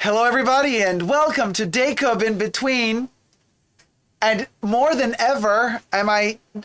Hello, everybody, and welcome to Dacob in Between. And more than ever,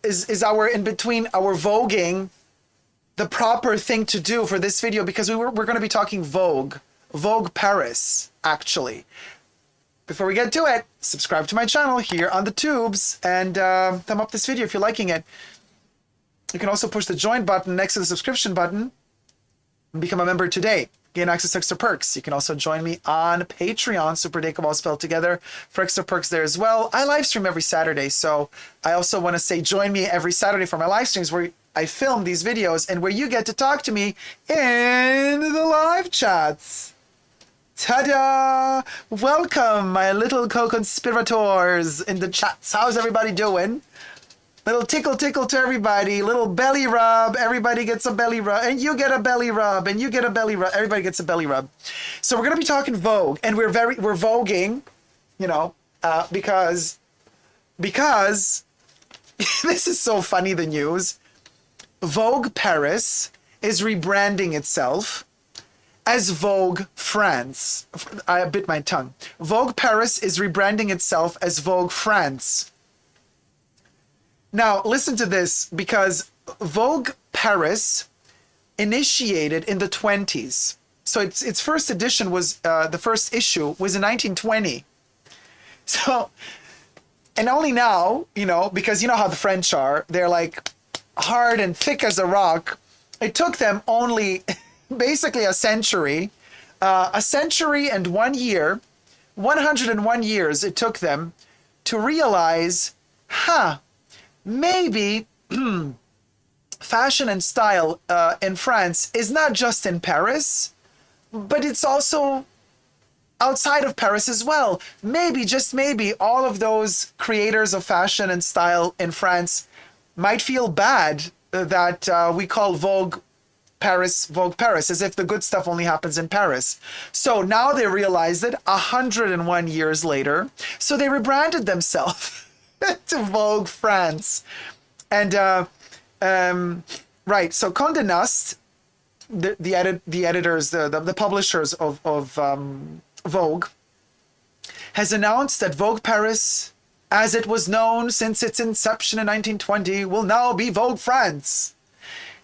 is our in between, our voguing, the proper thing to do for this video, because we're going to be talking Vogue Paris, actually. Before we get to it, subscribe to my channel here on the tubes and thumb up this video if you're liking it. You can also push the join button next to the subscription button and become a member today. Gain access to extra perks. You can also join me on Patreon, superdacob all spelled together, for extra perks there as well. I live stream every Saturday, so I also want to say join me every Saturday for my live streams where I film these videos and where you get to talk to me in the live chats. Ta-da! Welcome, my little co-conspirators in the chats. How's everybody doing? Little tickle to everybody, little belly rub, everybody gets a belly rub, and you get a belly rub, and you get a belly rub, everybody gets a belly rub. So we're gonna be talking Vogue, and we're voguing, you know, because this is so funny, the news. Vogue Paris is rebranding itself as Vogue France. I bit my tongue. Vogue Paris is rebranding itself as Vogue France. Now, listen to this, because Vogue Paris initiated in the 20s. So its first edition was, the first issue was in 1920. So, and only now, you know, because you know how the French are, they're like hard and thick as a rock. It took them only basically a century and 1 year, 101 years it took them to realize, maybe fashion and style in France is not just in Paris, but it's also outside of Paris as well. Maybe, just maybe, all of those creators of fashion and style in France might feel bad that we call Vogue Paris, as if the good stuff only happens in Paris. So now they realize it 101 years later, so they rebranded themselves to Vogue France. And right, so Condé Nast, the editors, the publishers of Vogue, has announced that Vogue Paris, as it was known since its inception in 1920, will now be Vogue France.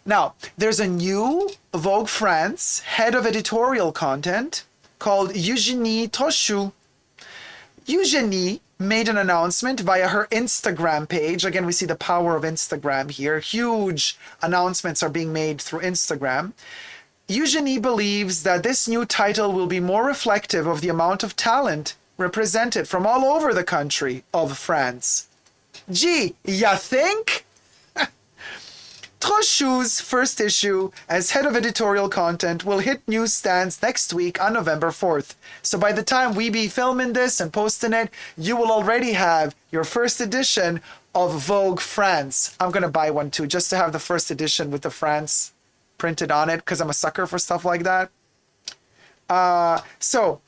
Now, there's a new Vogue France head of editorial content called Eugénie Trochu. Eugénie made an announcement via her Instagram page. Again, we see the power of Instagram here. Huge announcements are being made through Instagram. Eugénie believes that this new title will be more reflective of the amount of talent represented from all over the country of France. Gee, ya think? Trochu's first issue as head of editorial content will hit newsstands next week on November 4th. So by the time we be filming this and posting it, you will already have your first edition of Vogue France. I'm going to buy one too, just to have the first edition with the France printed on it, because I'm a sucker for stuff like that. So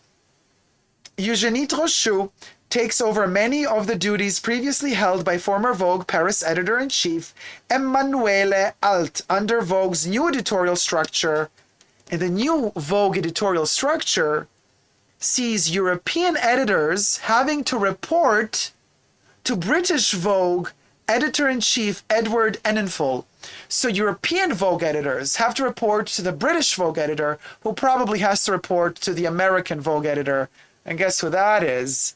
Eugénie Trochu takes over many of the duties previously held by former Vogue Paris editor-in-chief Emanuele Alt under Vogue's new editorial structure. And the new Vogue editorial structure sees European editors having to report to British Vogue editor-in-chief Edward Enninful. So European Vogue editors have to report to the British Vogue editor, who probably has to report to the American Vogue editor. And guess who that is?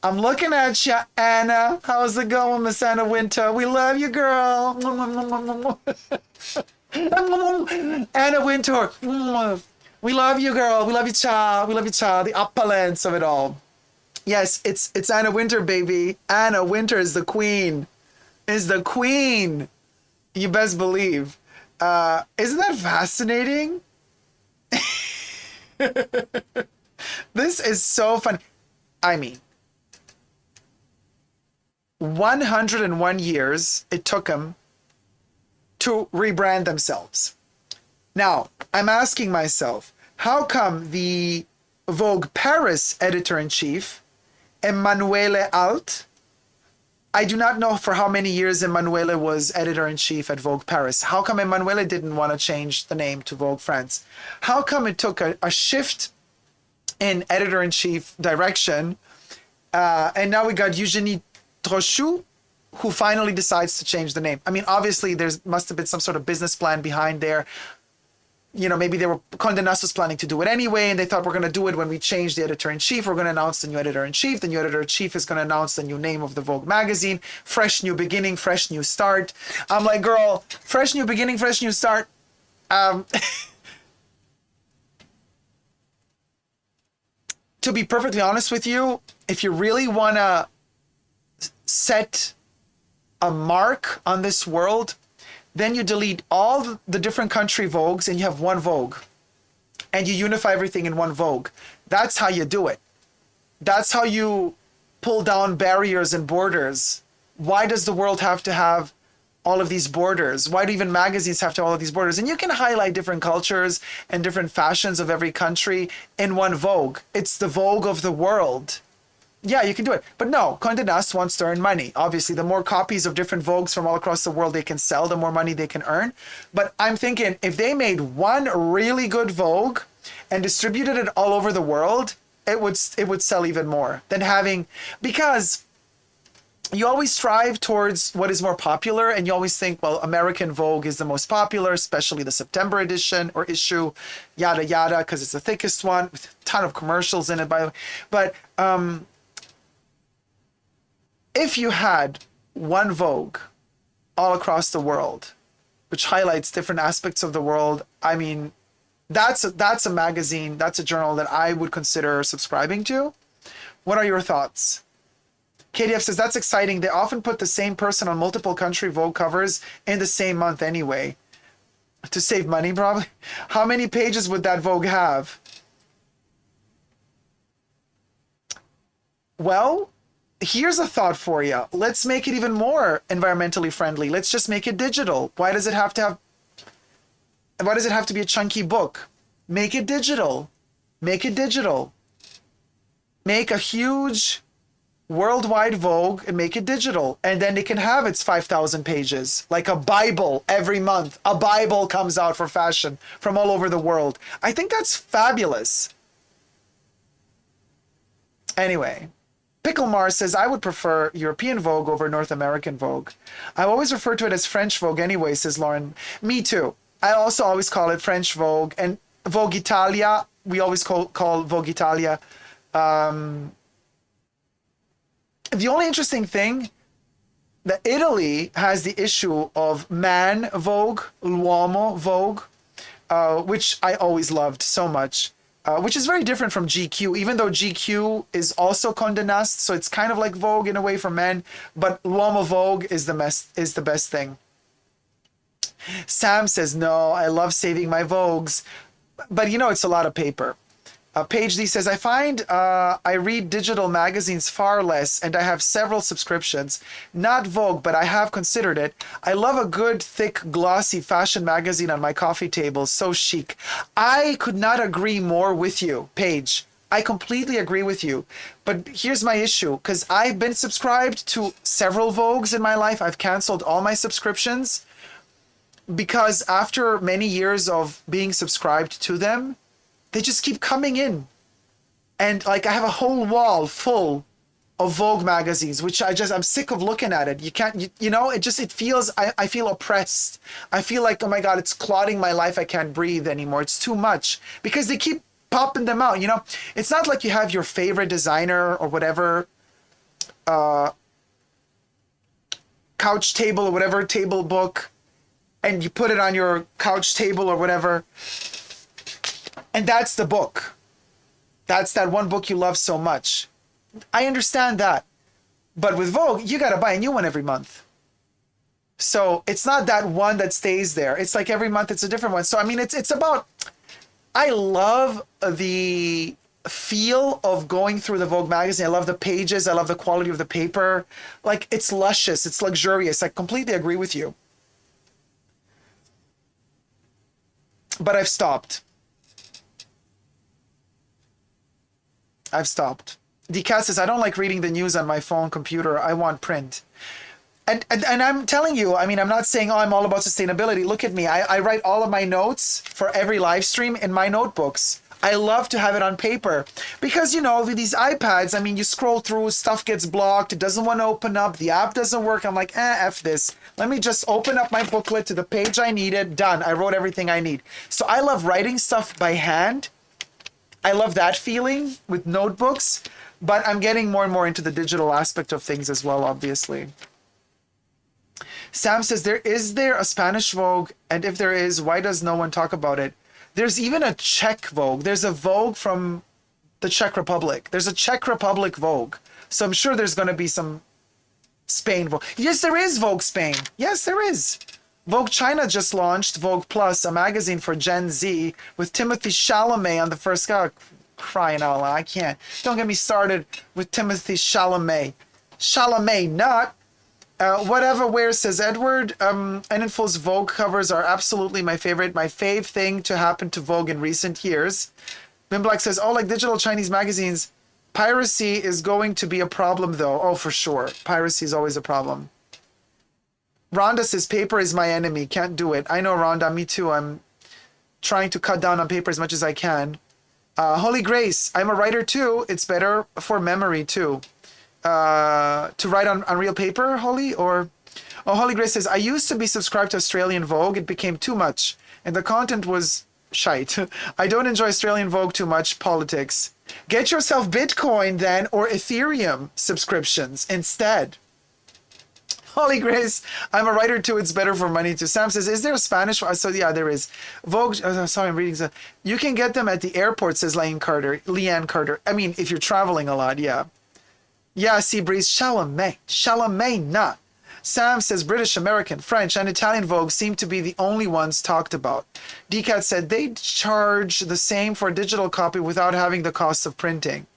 I'm looking at you, Anna. How's it going, Miss Anna Winter? We love you, girl. Anna Winter. We love you, girl. We love you, child. We love you, child. The opulence of it all. Yes, it's Anna Winter, baby. Anna Winter is the queen. Is the queen. You best believe. Isn't that fascinating? This is so fun. I mean, 101 years it took them to rebrand themselves. Now, I'm asking myself, how come the Vogue Paris editor-in-chief, Emanuele Alt, I do not know for how many years Emanuele was editor-in-chief at Vogue Paris. How come Emanuele didn't want to change the name to Vogue France? How come it took a shift in editor-in-chief direction. And now we got Eugenie Trochu, who finally decides to change the name. I mean, obviously, must have been some sort of business plan behind there. You know, maybe Condé Nast was planning to do it anyway, and they thought we're going to do it when we change the editor-in-chief. We're going to announce the new editor-in-chief. The new editor-in-chief is going to announce the new name of the Vogue magazine. Fresh new beginning, fresh new start. I'm like, girl, fresh new beginning, fresh new start. To be perfectly honest with you, if you really want to set a mark on this world, then you delete all the different country Vogues and you have one Vogue. And you unify everything in one Vogue. That's how you do it. That's how you pull down barriers and borders. Why does the world have to have all of these borders? Why do even magazines have to have all of these borders? And you can highlight different cultures and different fashions of every country in one Vogue. It's the Vogue of the world. Yeah, you can do it. But no, Condé Nast wants to earn money. Obviously, the more copies of different Vogues from all across the world they can sell, the more money they can earn. But I'm thinking if they made one really good Vogue and distributed it all over the world, it would sell even more than having, because you always strive towards what is more popular, and you always think, well, American Vogue is the most popular, especially the September edition or issue, yada yada, because it's the thickest one with a ton of commercials in it, by the way. But if you had one Vogue all across the world, which highlights different aspects of the world, I mean, that's a magazine, that's a journal that I would consider subscribing to. What are your thoughts? KDF says, that's exciting. They often put the same person on multiple country Vogue covers in the same month anyway. To save money, probably. How many pages would that Vogue have? Well, here's a thought for you. Let's make it even more environmentally friendly. Let's just make it digital. Why does it have to be a chunky book? Make it digital. Make it digital. Make a huge worldwide Vogue and make it digital. And then it can have its 5,000 pages. Like a Bible every month. A Bible comes out for fashion from all over the world. I think that's fabulous. Anyway. Picklemar says, I would prefer European Vogue over North American Vogue. I always refer to it as French Vogue anyway, says Lauren. Me too. I also always call it French Vogue. And Vogue Italia, we always call Vogue Italia. The only interesting thing, that Italy has the issue of Man Vogue, L'Uomo Vogue, which I always loved so much. Which is very different from GQ, even though GQ is also Condé Nast, so it's kind of like Vogue in a way for men, but L'Uomo Vogue is the best thing. Sam says, no, I love saving my Vogues, but you know, it's a lot of paper. Paige D says, I find I read digital magazines far less, and I have several subscriptions. Not Vogue, but I have considered it. I love a good, thick, glossy fashion magazine on my coffee table. So chic. I could not agree more with you, Paige. I completely agree with you. But here's my issue, because I've been subscribed to several Vogues in my life. I've canceled all my subscriptions because after many years of being subscribed to them, they just keep coming in. And like, I have a whole wall full of Vogue magazines, which I'm sick of looking at it. You can't, you know, it feels, I feel oppressed. I feel like, oh my God, it's clouding my life. I can't breathe anymore. It's too much because they keep popping them out. You know, it's not like you have your favorite designer or whatever, couch table or whatever table book, and you put it on your couch table or whatever. And that's the book. That's that one book you love so much. I understand that. But with Vogue, you got to buy a new one every month. So it's not that one that stays there. It's like every month it's a different one. So, I mean, it's about, I love the feel of going through the Vogue magazine. I love the pages. I love the quality of the paper. Like, it's luscious. It's luxurious. I completely agree with you. But I've stopped. Decat says, I don't like reading the news on my phone, computer. I want print. And I'm telling you, I mean, I'm not saying, oh, I'm all about sustainability. Look at me. I write all of my notes for every live stream in my notebooks. I love to have it on paper because, you know, with these iPads, I mean, you scroll through, stuff gets blocked, it doesn't want to open up, the app doesn't work. I'm like, F this. Let me just open up my booklet to the page I needed. Done. I wrote everything I need. So I love writing stuff by hand. I love that feeling with notebooks, but I'm getting more and more into the digital aspect of things as well, obviously. Sam says, is there a Spanish Vogue? And if there is, why does no one talk about it? There's even a Czech Vogue. There's a Vogue from the Czech Republic. There's a Czech Republic Vogue. So I'm sure there's going to be some Spain Vogue. Yes, there is Vogue Spain. Yes, there is. Vogue China just launched Vogue Plus, a magazine for Gen Z, with Timothy Chalamet on the first cover. Crying out loud. I can't. Don't get me started with Timothy Chalamet. Chalamet, not. Whatever Where says Edward, Enninful's Vogue covers are absolutely my favorite. My fave thing to happen to Vogue in recent years. BUMBAG says, oh, like digital Chinese magazines, piracy is going to be a problem though. Oh, for sure. Piracy is always a problem. Rhonda says, paper is my enemy. Can't do it. I know, Rhonda. Me too. I'm trying to cut down on paper as much as I can. Holy Grace, I'm a writer too. It's better for memory too. To write on real paper, Holly? Or, oh, Holy Grace says, I used to be subscribed to Australian Vogue. It became too much. And the content was shite. I don't enjoy Australian Vogue too much. Politics. Get yourself Bitcoin then, or Ethereum subscriptions instead. Holy Grace, I'm a writer too. It's better for money too. Sam says, is there a Spanish? So yeah, there is. Vogue, sorry, I'm reading. You can get them at the airport, says Leanne Carter. I mean, if you're traveling a lot, yeah. Yeah, Seabreeze, Chalamet not. Sam says British, American, French, and Italian Vogue seem to be the only ones talked about. DCAT said they charge the same for a digital copy without having the cost of printing.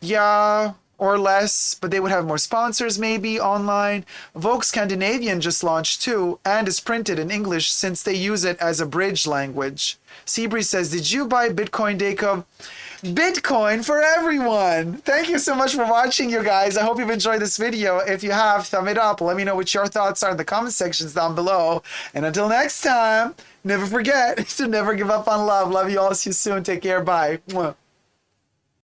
Yeah, or less, but they would have more sponsors maybe online. Vogue Scandinavian just launched too, and is printed in English since they use it as a bridge language. Seabreeze says, did you buy Bitcoin, Dacob? Bitcoin for everyone. Thank you so much for watching, you guys. I hope you've enjoyed this video. If you have, thumb it up. Let me know what your thoughts are in the comment sections down below. And until next time, never forget to never give up on love. Love you all. See you soon. Take care. Bye. Mwah.